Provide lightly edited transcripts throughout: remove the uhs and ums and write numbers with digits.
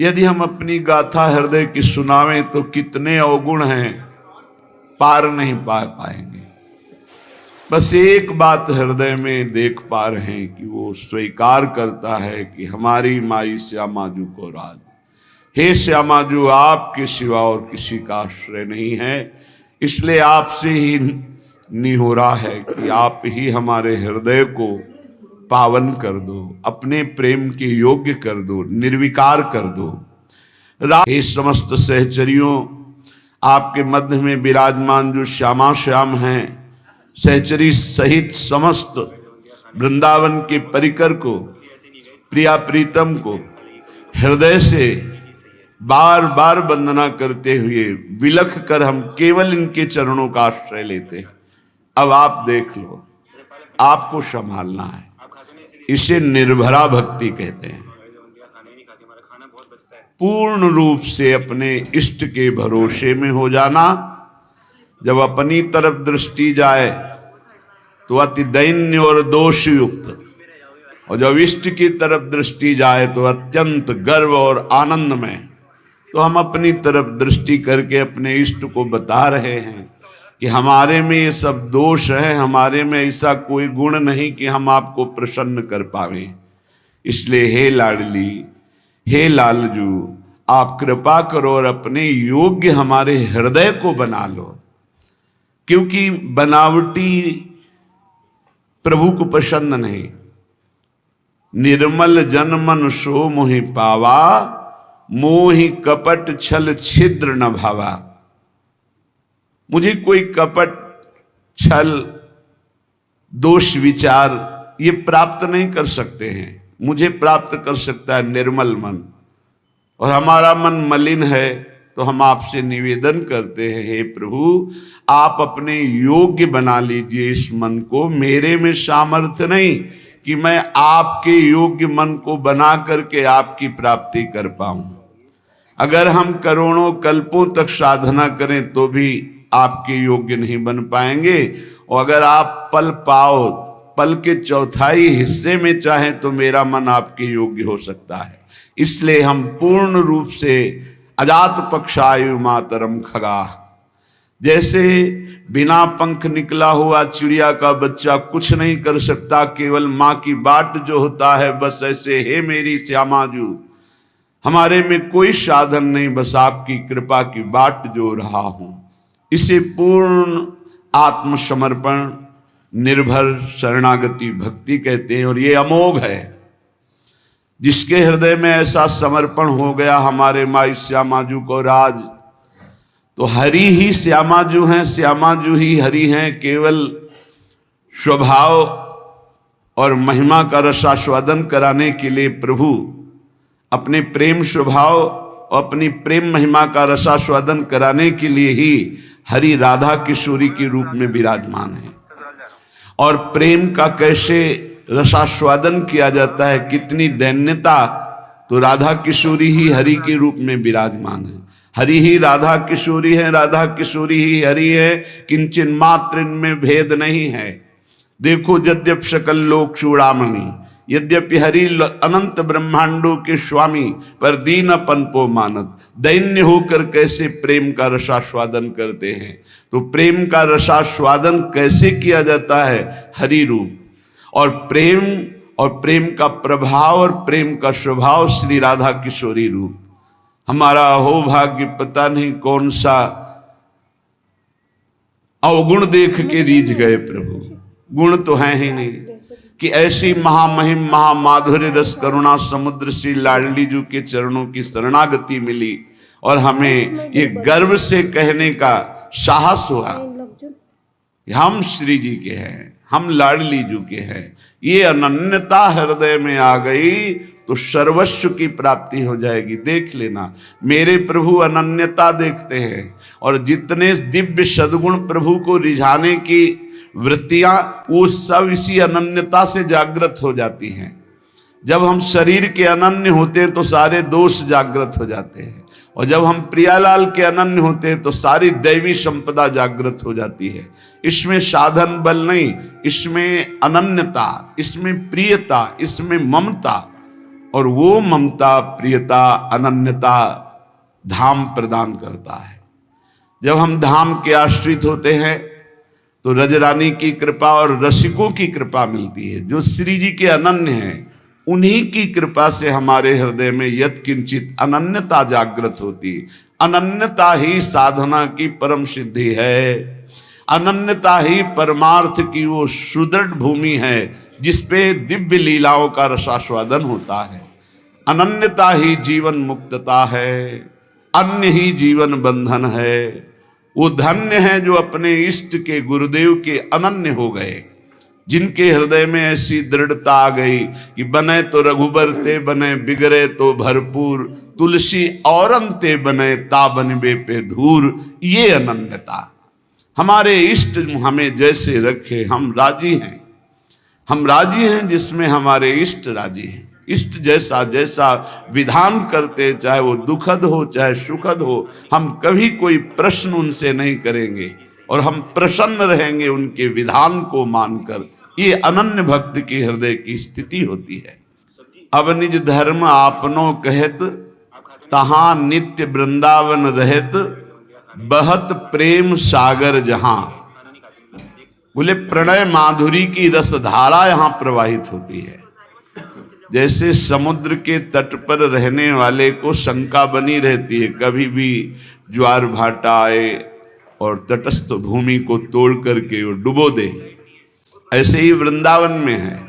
यदि हम अपनी गाथा हृदय की सुनावें तो कितने अवगुण हैं, पार नहीं पाएंगे। बस एक बात हृदय में देख पा रहे हैं कि वो स्वीकार करता है कि हमारी माई श्यामाजू को राज, हे श्यामाजू आपके सिवा और किसी का आश्रय नहीं है, इसलिए आपसे ही निहोरा है कि आप ही हमारे हृदय को पावन कर दो, अपने प्रेम के योग्य कर दो, निर्विकार कर दो। हे समस्त सहचरियों, आपके मध्य में विराजमान जो श्यामा श्याम हैं, सहचरी सहित समस्त वृंदावन के परिकर को, प्रिया प्रीतम को हृदय से बार बार वंदना करते हुए विलख कर हम केवल इनके चरणों का आश्रय लेते हैं। अब आप देख लो, आपको संभालना है। इसे निर्भरा भक्ति कहते हैं। पूर्ण रूप से अपने इष्ट के भरोसे में हो जाना। जब अपनी तरफ दृष्टि जाए तो अति दैन्य और दोष युक्त, और जब इष्ट की तरफ दृष्टि जाए तो अत्यंत गर्व और आनंद में। तो हम अपनी तरफ दृष्टि करके अपने इष्ट को बता रहे हैं कि हमारे में ये सब दोष है, हमारे में ऐसा कोई गुण नहीं कि हम आपको प्रसन्न कर पावे। इसलिए हे लाडली, हे लालजू, आप कृपा करो और अपने योग्य हमारे हृदय को बना लो। क्योंकि बनावटी प्रभु को पसंद नहीं। निर्मल जन मन सो मोहि पावा, मोहि कपट छल छिद्र न भावा। मुझे कोई कपट छल दोष विचार ये प्राप्त नहीं कर सकते हैं। मुझे प्राप्त कर सकता है निर्मल मन, और हमारा मन मलिन है। तो हम आपसे निवेदन करते हैं, हे प्रभु आप अपने योग्य बना लीजिए इस मन को। मेरे में सामर्थ्य नहीं कि मैं आपके योग्य मन को बना करके आपकी प्राप्ति कर पाऊं। अगर हम करोड़ों कल्पों तक साधना करें तो भी आपके योग्य नहीं बन पाएंगे। और अगर आप पल पाओ, पल के चौथाई हिस्से में चाहें तो मेरा मन आपके योग्य हो सकता है। इसलिए हम पूर्ण रूप से अजात पक्षायु मातरम खगा, जैसे बिना पंख निकला हुआ चिड़िया का बच्चा कुछ नहीं कर सकता, केवल माँ की बाट जो होता है, बस ऐसे हे मेरी श्यामाजू हमारे में कोई साधन नहीं, बस आपकी कृपा की बाट जो रहा हूं। इसे पूर्ण आत्मसमर्पण, निर्भर शरणागति भक्ति कहते हैं। और ये अमोघ है। जिसके हृदय में ऐसा समर्पण हो गया हमारे माई श्यामाजू को राज, तो हरि ही श्यामाजू हैं, श्यामाजू ही हरि हैं। केवल स्वभाव और महिमा का रसास्वादन कराने के लिए प्रभु अपने प्रेम स्वभाव और अपनी प्रेम महिमा का रसास्वादन कराने के लिए ही हरि राधा किशोरी के रूप में विराजमान है। और प्रेम का कैसे रसास्वादन किया जाता है, कितनी दैन्यता, तो राधा किशोरी ही हरि के रूप में विराजमान है। हरि ही राधा किशोरी है, राधा किशोरी ही हरि है, किंचन मात्र इनमें भेद नहीं है। देखो यद्यप सकल लोक चूड़ामणि, यद्यपि हरि अनंत ब्रह्मांडों के स्वामी, पर दीनपन को मानत, दैन्य होकर कैसे प्रेम का रसास्वादन करते हैं। तो प्रेम का रसास्वादन कैसे किया जाता है, हरि रूप। और प्रेम का प्रभाव और प्रेम का स्वभाव श्री राधा किशोरी रूप। हमारा अहो भाग्य, पता नहीं कौन सा अवगुण देख के रीझ गए प्रभु। गुण तो है ही नहीं कि ऐसी महामहिम महामाधुर्य रस करुणा समुद्र श्री लाडली जी के चरणों की शरणागति मिली, और हमें ये गर्व से कहने का साहस हुआ हम श्री जी के हैं, हम लाडली जी के हैं। ये अनन्यता हृदय में आ गई तो सर्वस्व की प्राप्ति हो जाएगी। देख लेना, मेरे प्रभु अनन्यता देखते हैं, और जितने दिव्य सद्गुण प्रभु को रिझाने की वृत्तियां, वो सब इसी अनन्यता से जागृत हो जाती हैं। जब हम शरीर के अनन्य होते हैं तो सारे दोष जागृत हो जाते हैं, और जब हम प्रियालाल के अनन्य होते हैं तो सारी दैवी संपदा जागृत हो जाती है। इसमें साधन बल नहीं, इसमें अनन्यता, इसमें प्रियता, इसमें ममता, और वो ममता, प्रियता, अनन्यता धाम प्रदान करता है। जब हम धाम के आश्रित होते हैं तो रजरानी की कृपा और रसिकों की कृपा मिलती है। जो श्री जी के अनन्य हैं, उन्हीं की कृपा से हमारे हृदय में यत्किंचित अनन्यता जागृत होती है। अनन्यता ही साधना की परम सिद्धि है। अनन्यता ही परमार्थ की वो सुदृढ़ भूमि है जिसपे दिव्य लीलाओं का रसास्वादन होता है। अनन्यता ही जीवन मुक्तता है, अन्य ही जीवन बंधन है। वो धन्य है जो अपने इष्ट के गुरुदेव के अनन्य हो गए, जिनके हृदय में ऐसी दृढ़ता आ गई कि बने तो रघुबर ते बने, बिगड़े तो भरपूर, तुलसी औरन ते बने, ता बनबे पे धूर। ये अनन्यता, हमारे इष्ट हमें जैसे रखे हम राजी हैं। हम राजी हैं जिसमें हमारे इष्ट राजी हैं। इष्ट जैसा जैसा विधान करते, चाहे वो दुखद हो चाहे सुखद हो, हम कभी कोई प्रश्न उनसे नहीं करेंगे और हम प्रसन्न रहेंगे उनके विधान को मानकर। ये अनन्य भक्त की हृदय की स्थिति होती है। अब निज धर्म आपनो कहत, तहां नित्य वृंदावन रहत, बहत प्रेम सागर जहां। बोले प्रणय माधुरी की रसधारा यहां प्रवाहित होती है। जैसे समुद्र के तट पर रहने वाले को शंका बनी रहती है, कभी भी ज्वार भाटा आए और तटस्थ भूमि को तोड़ करके वो डुबो दे, ऐसे ही वृंदावन में है।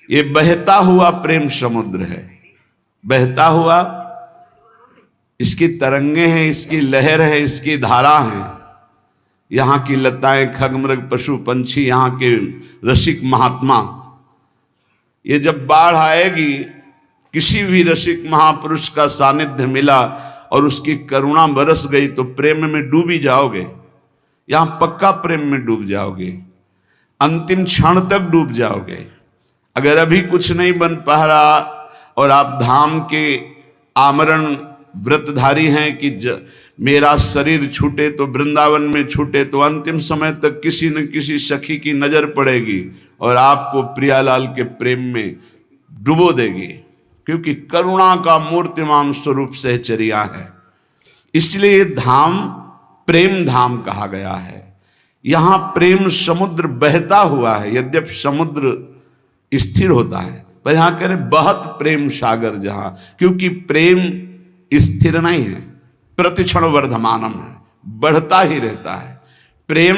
ये बहता हुआ प्रेम समुद्र है, बहता हुआ, इसकी तरंगे हैं, इसकी लहर है, इसकी धारा है। यहाँ की लताएं, खगमृग, पशु पंछी, यहाँ के रसिक महात्मा, ये जब बाढ़ आएगी, किसी भी रसिक महापुरुष का सानिध्य मिला और उसकी करुणा बरस गई तो प्रेम में डूब ही जाओगे। यहां पक्का प्रेम में डूब जाओगे, अंतिम क्षण तक डूब जाओगे। अगर अभी कुछ नहीं बन पा रहा और आप धाम के आमरण व्रतधारी हैं कि मेरा शरीर छूटे तो वृंदावन में छूटे, तो अंतिम समय तक किसी न किसी सखी की नजर पड़ेगी और आपको प्रियालाल के प्रेम में डुबो देगी, क्योंकि करुणा का मूर्तिमान स्वरूप सहचर्या है। इसलिए धाम प्रेम धाम कहा गया है। यहां प्रेम समुद्र बहता हुआ है। यद्यपि समुद्र स्थिर होता है, पर यहां कह रहे बहत प्रेम सागर जहां, क्योंकि प्रेम स्थिर नहीं है, प्रतिक्षण वर्धमानम है, बढ़ता ही रहता है। प्रेम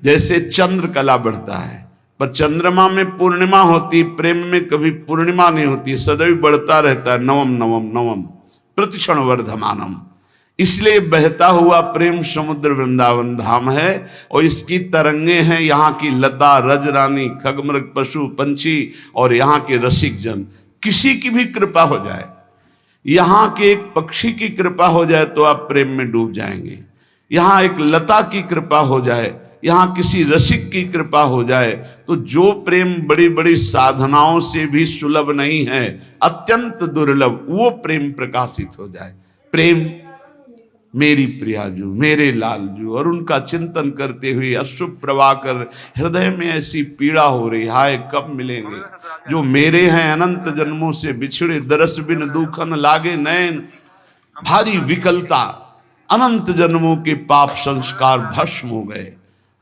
जैसे चंद्र कला बढ़ता है, पर चंद्रमा में पूर्णिमा होती, प्रेम में कभी पूर्णिमा नहीं होती, सदैव बढ़ता रहता है, नवम नवम नवम प्रतिक्षण वर्धमानम। इसलिए बहता हुआ प्रेम समुद्र वृंदावन धाम है और इसकी तरंगे हैं यहाँ की लता, रजरानी, खगमृग, पशु पंछी और यहाँ के रसिक जन। किसी की भी कृपा हो जाए, यहाँ के एक पक्षी की कृपा हो जाए तो आप प्रेम में डूब जाएंगे। यहाँ एक लता की कृपा हो जाए, यहाँ किसी रसिक की कृपा हो जाए, तो जो प्रेम बड़ी बड़ी साधनाओं से भी सुलभ नहीं है, अत्यंत दुर्लभ, वो प्रेम प्रकाशित हो जाए। प्रेम मेरी प्रियाजू, मेरे लालजू, और उनका चिंतन करते हुए अश्रु प्रवाह कर हृदय में ऐसी पीड़ा हो रही, हाय कब मिलेंगे जो मेरे हैं, अनंत जन्मों से बिछड़े, दरस बिन दुखन लागे नैन, भारी विकलता, अनंत जन्मों के पाप संस्कार भस्म हो गए,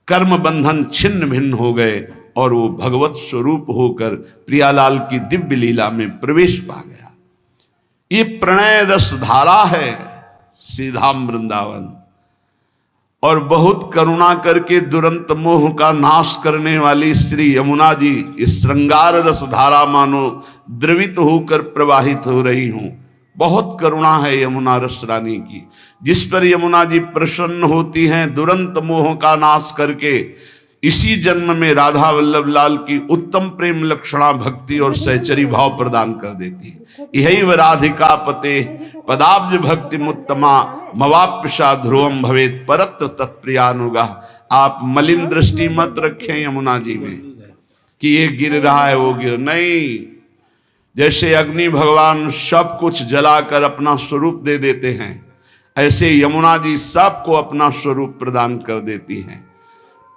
कर्म बंधन छिन्न भिन्न हो गए और वो भगवत स्वरूप होकर प्रियालाल की दिव्य लीला में प्रवेश पा गया। ये प्रणय रस धारा है सीधाम वृंदावन, और बहुत करुणा करके दुरंत मोह का नाश करने वाली श्री यमुना जी इस श्रृंगार रस धारा मानो द्रवित होकर प्रवाहित हो रही हूं। बहुत करुणा है यमुना रस रानी की, जिस पर यमुना जी प्रसन्न होती हैं, दुरंत मोह का नाश करके इसी जन्म में राधा वल्लभ लाल की उत्तम प्रेम लक्षणा भक्ति और सहचरी भाव प्रदान कर देती है। यही व राधिका पते पदाब्ज भक्ति मुत्तमा मवाप्यशा ध्रुवम भवेत परत्र तत्प्रियानुगा। आप मलिन दृष्टि मत रखें यमुना जी में कि ये गिर रहा है वो गिर नहीं। जैसे अग्नि भगवान सब कुछ जलाकर अपना स्वरूप दे देते हैं, ऐसे यमुना जी सबको अपना स्वरूप प्रदान कर देती हैं।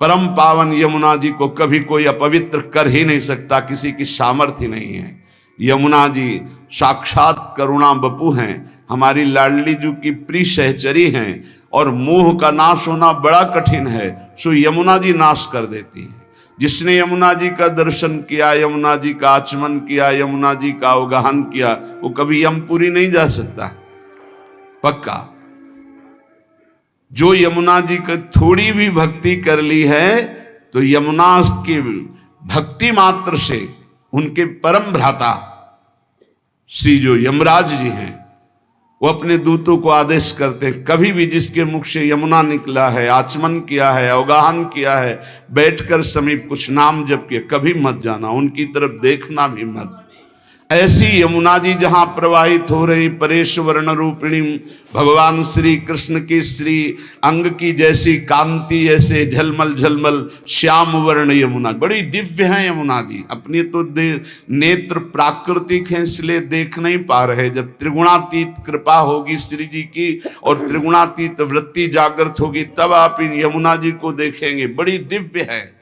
परम पावन यमुना जी को कभी कोई अपवित्र कर ही नहीं सकता, किसी की सामर्थ्य नहीं है। यमुना जी साक्षात करुणा बपू हैं, हमारी लाडली जी की प्रिय सहचरी हैं, और मोह का नाश होना बड़ा कठिन है, सो यमुना जी नाश कर देती हैं। जिसने यमुना जी का दर्शन किया, यमुना जी का आचमन किया, यमुना जी का अवगाहन किया, वो कभी यमपुरी नहीं जा सकता, पक्का। जो यमुना जी का थोड़ी भी भक्ति कर ली है, तो यमुना की भक्ति मात्र से उनके परम भ्राता श्री जो यमराज जी हैं, वो अपने दूतों को आदेश करते हैं, कभी भी जिसके मुख से यमुना निकला है, आचमन किया है, अवगाहन किया है, बैठकर समीप कुछ नाम जप किया, कभी मत जाना, उनकी तरफ देखना भी मत। ऐसी यमुना जी जहां प्रवाहित हो रही, परेश वर्ण रूपिणी भगवान श्री कृष्ण की श्री अंग की जैसी कांति, ऐसे झलमल झलमल श्याम वर्ण यमुना, बड़ी दिव्य है यमुना जी। अपनी तो नेत्र प्राकृतिक हैं, इसलिए देख नहीं पा रहे। जब त्रिगुणातीत कृपा होगी श्री जी की और त्रिगुणातीत वृत्ति जागृत होगी, तब आप इन यमुना जी को देखेंगे, बड़ी दिव्य है।